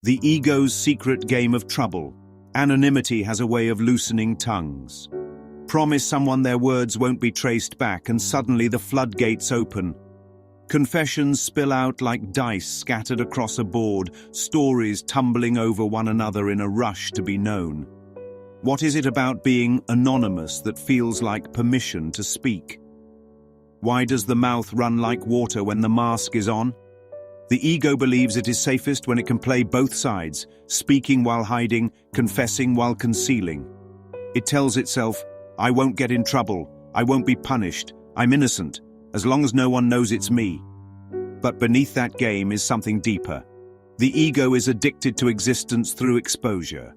The ego's secret game of trouble. Anonymity has a way of loosening tongues. Promise someone their words won't be traced back, and suddenly the floodgates open. Confessions spill out like dice scattered across a board, stories tumbling over one another in a rush to be known. What is it about being anonymous that feels like permission to speak? Why does the mouth run like water when the mask is on? The ego believes it is safest when it can play both sides, speaking while hiding, confessing while concealing. It tells itself, I won't get in trouble, I won't be punished, I'm innocent, as long as no one knows it's me. But beneath that game is something deeper. The ego is addicted to existence through exposure.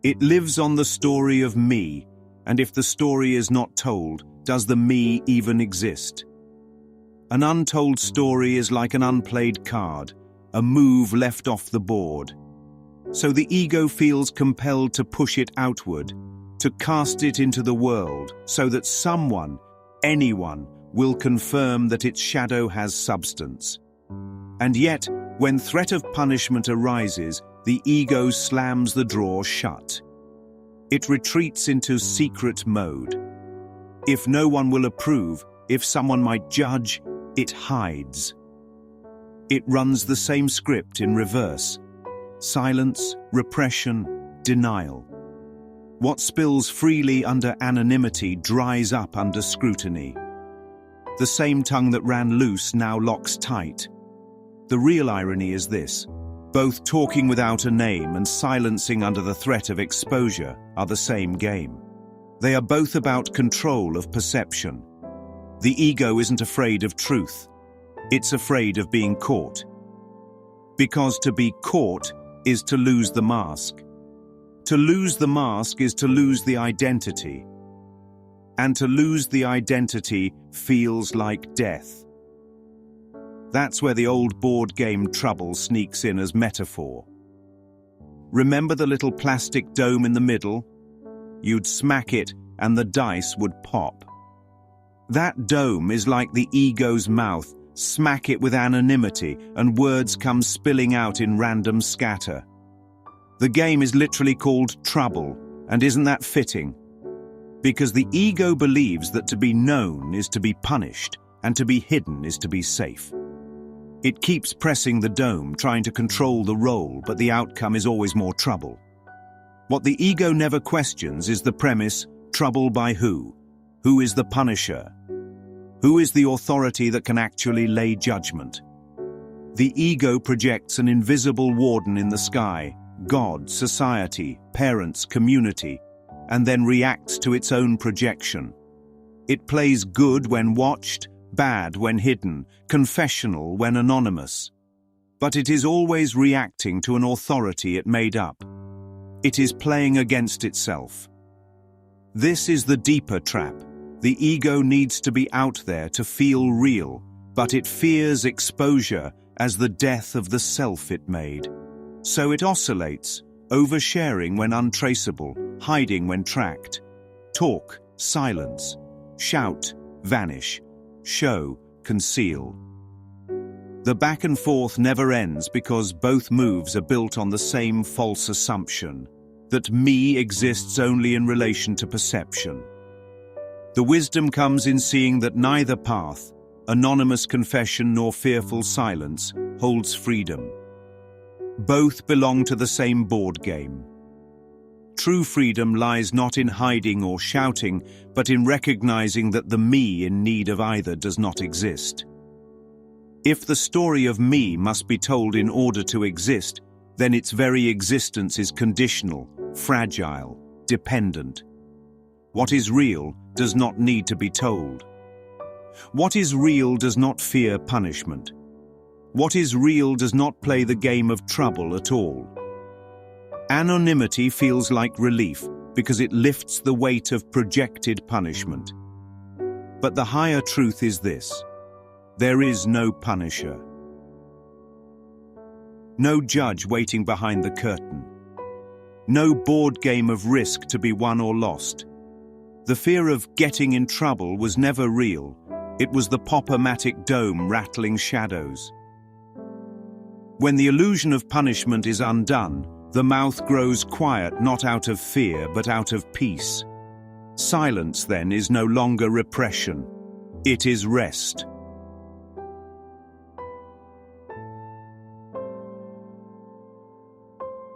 It lives on the story of me, and if the story is not told, does the me even exist? An untold story is like an unplayed card, a move left off the board. So the ego feels compelled to push it outward, to cast it into the world, so that someone, anyone, will confirm that its shadow has substance. And yet, when threat of punishment arises, the ego slams the drawer shut. It retreats into secret mode. If no one will approve, if someone might judge, it hides. It runs the same script in reverse. Silence, repression, denial. What spills freely under anonymity dries up under scrutiny. The same tongue that ran loose now locks tight. The real irony is this: both talking without a name and silencing under the threat of exposure are the same game. They are both about control of perception. The ego isn't afraid of truth. It's afraid of being caught. Because to be caught is to lose the mask. To lose the mask is to lose the identity. And to lose the identity feels like death. That's where the old board game trouble sneaks in as metaphor. Remember the little plastic dome in the middle? You'd smack it and the dice would pop. That dome is like the ego's mouth. Smack it with anonymity and words come spilling out in random scatter. The game is literally called trouble, and isn't that fitting? Because the ego believes that to be known is to be punished, and to be hidden is to be safe. It keeps pressing the dome, trying to control the roll, but the outcome is always more trouble. What the ego never questions is the premise: trouble by who? Who is the punisher? Who is the authority that can actually lay judgment? The ego projects an invisible warden in the sky, God, society, parents, community, and then reacts to its own projection. It plays good when watched, bad when hidden, confessional when anonymous. But it is always reacting to an authority it made up. It is playing against itself. This is the deeper trap. The ego needs to be out there to feel real, but it fears exposure as the death of the self it made. So it oscillates, oversharing when untraceable, hiding when tracked. Talk, silence. Shout, vanish. Show, conceal. The back and forth never ends because both moves are built on the same false assumption, that me exists only in relation to perception. The wisdom comes in seeing that neither path, anonymous confession nor fearful silence, holds freedom. Both belong to the same board game. True freedom lies not in hiding or shouting, but in recognizing that the me in need of either does not exist. If the story of me must be told in order to exist, then its very existence is conditional, fragile, dependent. What is real does not need to be told. What is real does not fear punishment. What is real does not play the game of trouble at all. Anonymity feels like relief because it lifts the weight of projected punishment. But the higher truth is this: there is no punisher. No judge waiting behind the curtain. No board game of risk to be won or lost. The fear of getting in trouble was never real. It was the pop-o-matic dome rattling shadows. When the illusion of punishment is undone, the mouth grows quiet not out of fear but out of peace. Silence, then, is no longer repression. It is rest.